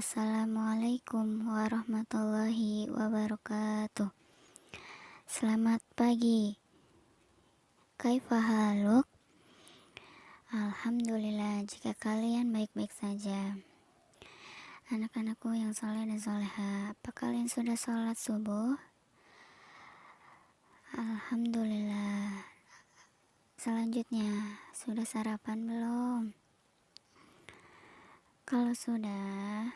Assalamualaikum warahmatullahi wabarakatuh. Selamat pagi. Kaifa haluk? Alhamdulillah, jika kalian baik-baik saja. Anak-anakku yang soleh dan soleha, apa kalian sudah sholat subuh? Alhamdulillah. Selanjutnya, sudah sarapan belum? Kalau sudah,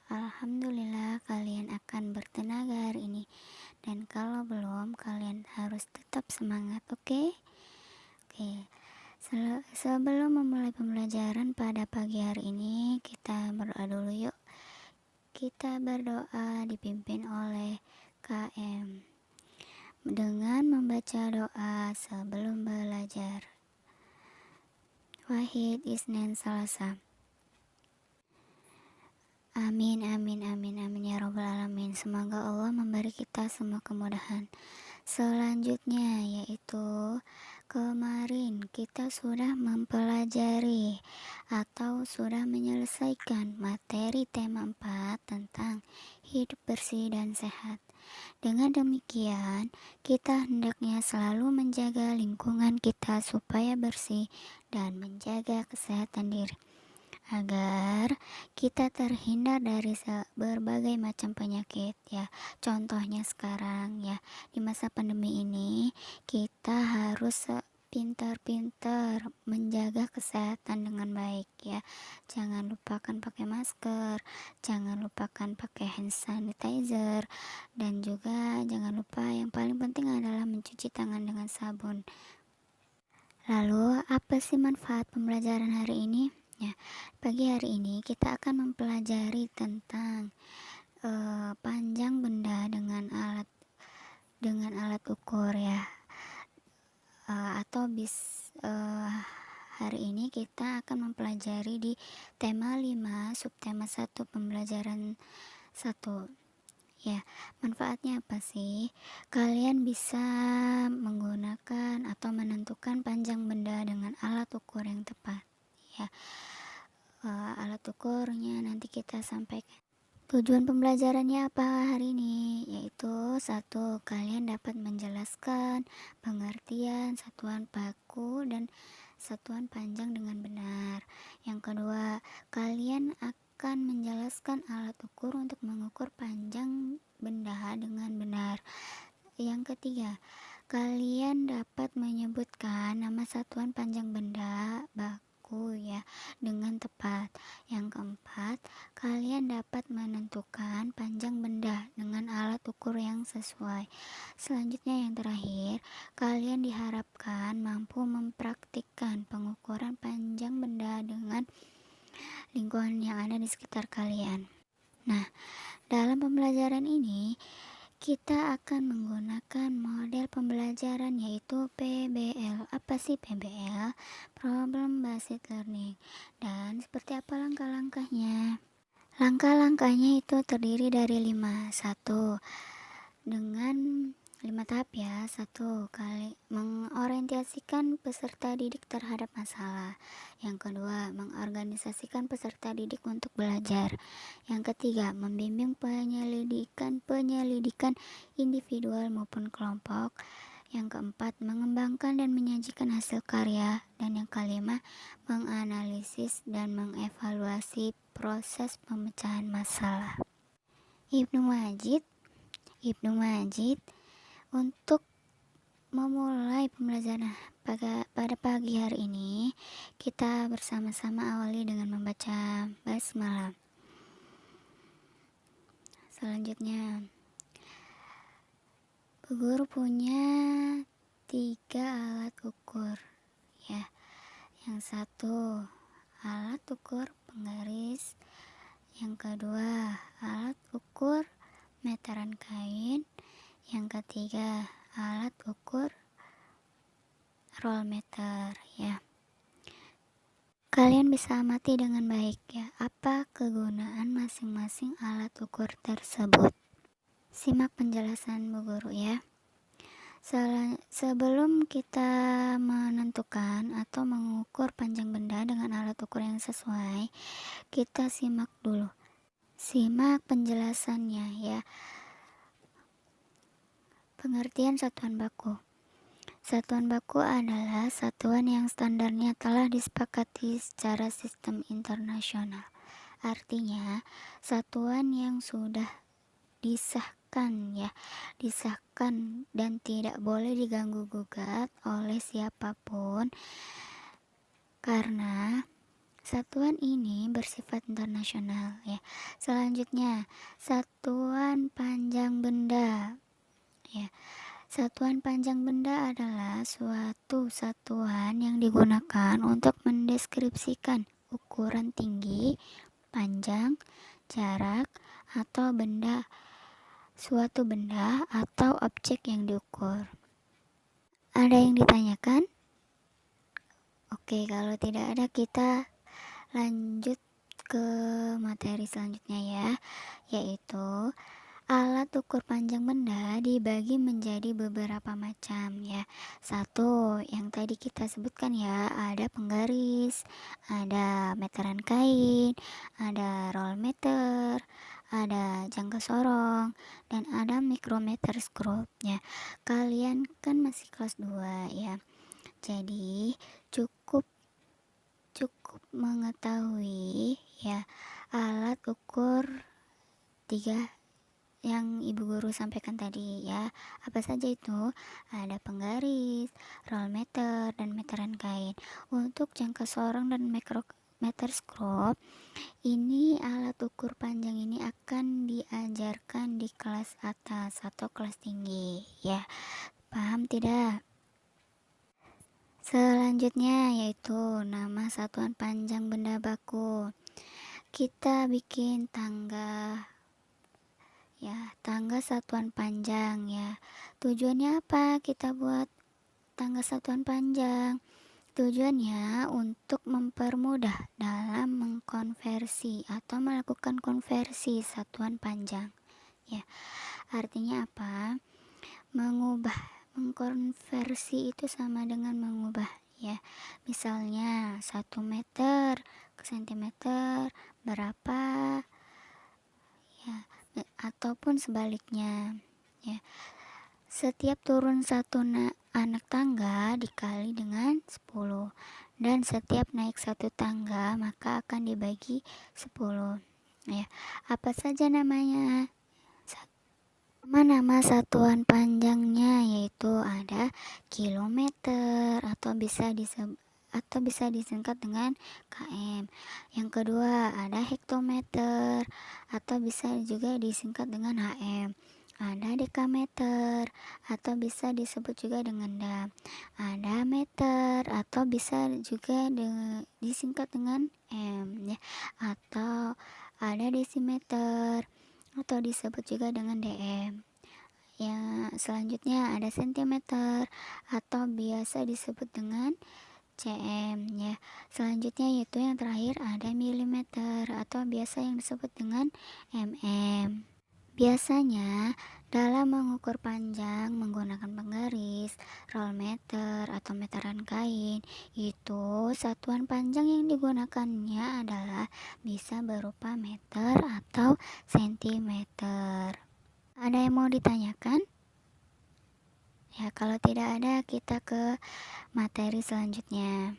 alhamdulillah kalian akan bertenaga hari ini. Dan kalau belum, kalian harus tetap semangat, oke? Oke. Sebelum memulai pembelajaran pada pagi hari ini, kita berdoa dulu yuk. Kita berdoa dipimpin oleh KM dengan membaca doa sebelum belajar. Wahid, Isnin, Selasa. Amin, amin, amin, amin ya robbal alamin. Semoga Allah memberi kita semua kemudahan. Selanjutnya yaitu kemarin kita sudah mempelajari atau sudah menyelesaikan materi tema 4 tentang hidup bersih dan sehat. Dengan demikian, kita hendaknya selalu menjaga lingkungan kita supaya bersih dan menjaga kesehatan diri, agar kita terhindar dari berbagai macam penyakit ya. Contohnya sekarang ya, di masa pandemi ini kita harus pintar-pintar menjaga kesehatan dengan baik ya. Jangan lupakan pakai masker, jangan lupakan pakai hand sanitizer, dan juga jangan lupa yang paling penting adalah mencuci tangan dengan sabun. Lalu apa sih manfaat pembelajaran hari ini? Ya, pagi hari ini kita akan mempelajari tentang panjang benda dengan alat ukur ya. Hari ini kita akan mempelajari di tema 5 subtema 1 pembelajaran 1 ya. Manfaatnya apa sih? Kalian bisa menggunakan atau menentukan panjang benda dengan alat ukur yang tepat ya. Alat ukurnya nanti kita sampaikan. Tujuan pembelajarannya apa hari ini? Yaitu 1. Kalian dapat menjelaskan pengertian satuan baku dan satuan panjang dengan benar. Yang kedua, kalian akan menjelaskan alat ukur untuk mengukur panjang benda dengan benar. Yang ketiga, kalian dapat menyebutkan nama satuan panjang benda baku ya dengan tepat. Yang keempat, kalian dapat menentukan panjang benda dengan alat ukur yang sesuai. Selanjutnya yang terakhir, kalian diharapkan mampu mempraktikkan pengukuran panjang benda dengan lingkungan yang ada di sekitar kalian. Nah, dalam pembelajaran ini kita akan menggunakan model pembelajaran yaitu PBL. Apa sih PBL? Problem Based Learning. Dan seperti apa langkah-langkahnya? Langkah-langkahnya itu terdiri dari 5. 1. Dengan 5 tahap ya. 1. Mengorientasikan peserta didik terhadap masalah. Yang kedua, mengorganisasikan peserta didik untuk belajar. Yang ketiga, membimbing penyelidikan individual maupun kelompok. Yang keempat, mengembangkan dan menyajikan hasil karya. Dan yang kelima, menganalisis dan mengevaluasi proses pemecahan masalah. Ibnu Majid untuk memulai pembelajaran pada pagi hari ini, kita bersama-sama awali dengan membaca basmalah. Selanjutnya, Bu Guru punya 3 alat ukur ya. Yang satu, alat ukur penggaris. Yang kedua, alat ukur meteran kain. Yang ketiga, alat ukur roll meter ya. Kalian bisa amati dengan baik ya, apa kegunaan masing-masing alat ukur tersebut. Simak penjelasan Bu Guru ya. Sebelum kita menentukan atau mengukur panjang benda dengan alat ukur yang sesuai, kita simak dulu. Simak penjelasannya ya. Pengertian satuan baku. Satuan baku adalah satuan yang standarnya telah disepakati secara sistem internasional. Artinya, satuan yang sudah disahkan dan tidak boleh diganggu gugat oleh siapapun karena satuan ini bersifat internasional ya. Selanjutnya, satuan panjang benda ya. Satuan panjang benda adalah suatu satuan yang digunakan untuk mendeskripsikan ukuran tinggi, panjang, jarak, atau suatu benda atau objek yang diukur. Ada yang ditanyakan? Oke, kalau tidak ada kita lanjut ke materi selanjutnya ya, yaitu alat ukur panjang benda dibagi menjadi beberapa macam ya. Satu, yang tadi kita sebutkan ya, ada penggaris, ada meteran kain, ada roll meter, ada jangka sorong, dan ada micrometer screw ya. Kalian kan masih kelas 2 ya. Jadi cukup mengetahui ya alat ukur 3 yang ibu guru sampaikan tadi ya. Apa saja itu? Ada penggaris, roll meter, dan meteran kain. Untuk jangka sorong dan micrometer screw, ini alat ukur panjang ini akan diajarkan di kelas atas atau kelas tinggi ya. Paham tidak? Selanjutnya yaitu nama satuan panjang benda baku. Kita bikin tangga ya, tangga satuan panjang ya. Tujuannya apa kita buat tangga satuan panjang? Tujuannya untuk mempermudah dalam mengkonversi atau melakukan konversi satuan panjang ya. Artinya apa? Mengkonversi itu sama dengan mengubah ya. Misalnya 1 meter ke sentimeter berapa ya, ataupun sebaliknya ya. Setiap turun satu anak tangga dikali dengan 10, dan setiap naik satu tangga maka akan dibagi 10 ya. Apa saja namanya? Nama satuan panjangnya yaitu ada kilometer atau bisa disingkat dengan km. Yang kedua ada hektometer atau bisa juga disingkat dengan hm. Ada dekameter atau bisa disebut juga dengan dam. Ada meter atau bisa juga disingkat dengan m ya. Atau ada desimeter atau disebut juga dengan dm. Ya, selanjutnya ada sentimeter atau biasa disebut dengan cm ya. Selanjutnya yaitu yang terakhir ada milimeter atau biasa yang disebut dengan mm. Biasanya dalam mengukur panjang menggunakan penggaris, roll meter, atau meteran kain, itu satuan panjang yang digunakannya adalah bisa berupa meter atau sentimeter. Ada yang mau ditanyakan? Ya, kalau tidak ada kita ke materi selanjutnya.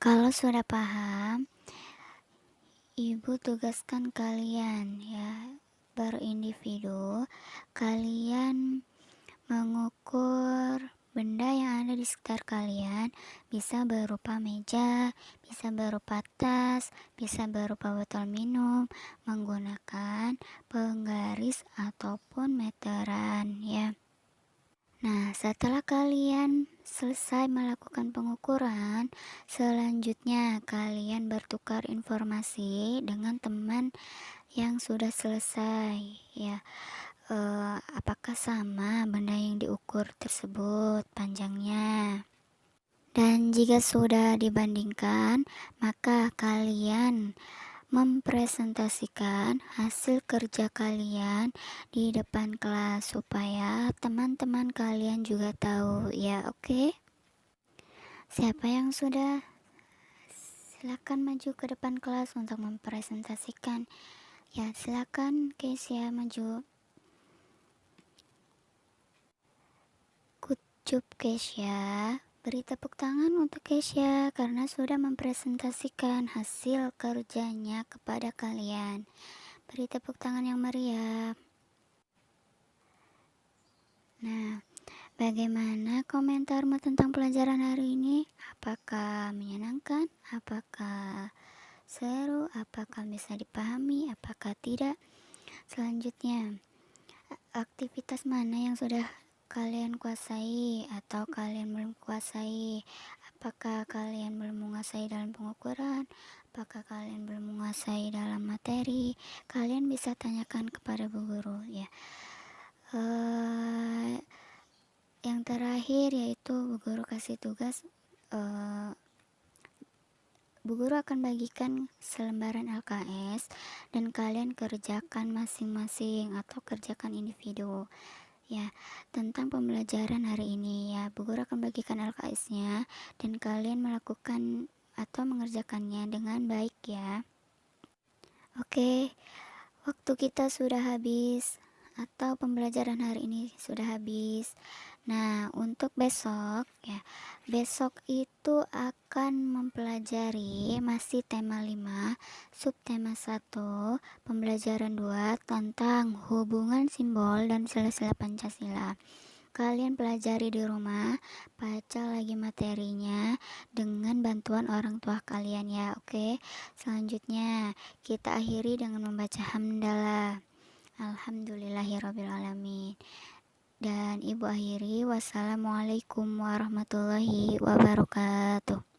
Kalau sudah paham, ibu tugaskan kalian ya berindividu, kalian mengukur benda yang ada di sekitar kalian, bisa berupa meja, bisa berupa tas, bisa berupa botol minum, menggunakan penggaris ataupun meteran ya. Nah, setelah kalian selesai melakukan pengukuran, selanjutnya kalian bertukar informasi dengan teman yang sudah selesai ya. Apakah sama benda yang diukur tersebut panjangnya? Dan jika sudah dibandingkan, maka kalian mempresentasikan hasil kerja kalian di depan kelas supaya teman-teman kalian juga tahu ya, oke? Siapa yang sudah? Silakan maju ke depan kelas untuk mempresentasikan. Ya, silakan Kesia maju. Good job Kesia. Beri tepuk tangan untuk Kesia karena sudah mempresentasikan hasil kerjanya kepada kalian. Beri tepuk tangan yang meriah. Nah, bagaimana komentarmu tentang pelajaran hari ini? Apakah menyenangkan? Apakah seru? Apakah bisa dipahami? Apakah tidak? Selanjutnya, aktivitas mana yang sudah kalian kuasai atau kalian belum kuasai? Apakah kalian belum menguasai dalam pengukuran? Apakah kalian belum menguasai dalam materi? Kalian bisa tanyakan kepada bu guru ya. Yang terakhir yaitu bu guru kasih tugas, bu guru akan bagikan selembaran LKS dan kalian kerjakan masing-masing atau kerjakan individu ya tentang pembelajaran hari ini ya. Bu guru akan bagikan LKS-nya dan kalian melakukan atau mengerjakannya dengan baik ya. Oke, waktu kita sudah habis atau pembelajaran hari ini sudah habis. Nah, untuk besok ya, besok itu akan mempelajari masih tema 5, subtema 1, pembelajaran 2 tentang hubungan simbol dan sila-sila Pancasila. Kalian pelajari di rumah, baca lagi materinya dengan bantuan orang tua kalian ya, oke? Selanjutnya, kita akhiri dengan membaca hamdalah. Alhamdulillahirrabbilalamin. Dan ibu akhiri, wassalamualaikum warahmatullahi wabarakatuh.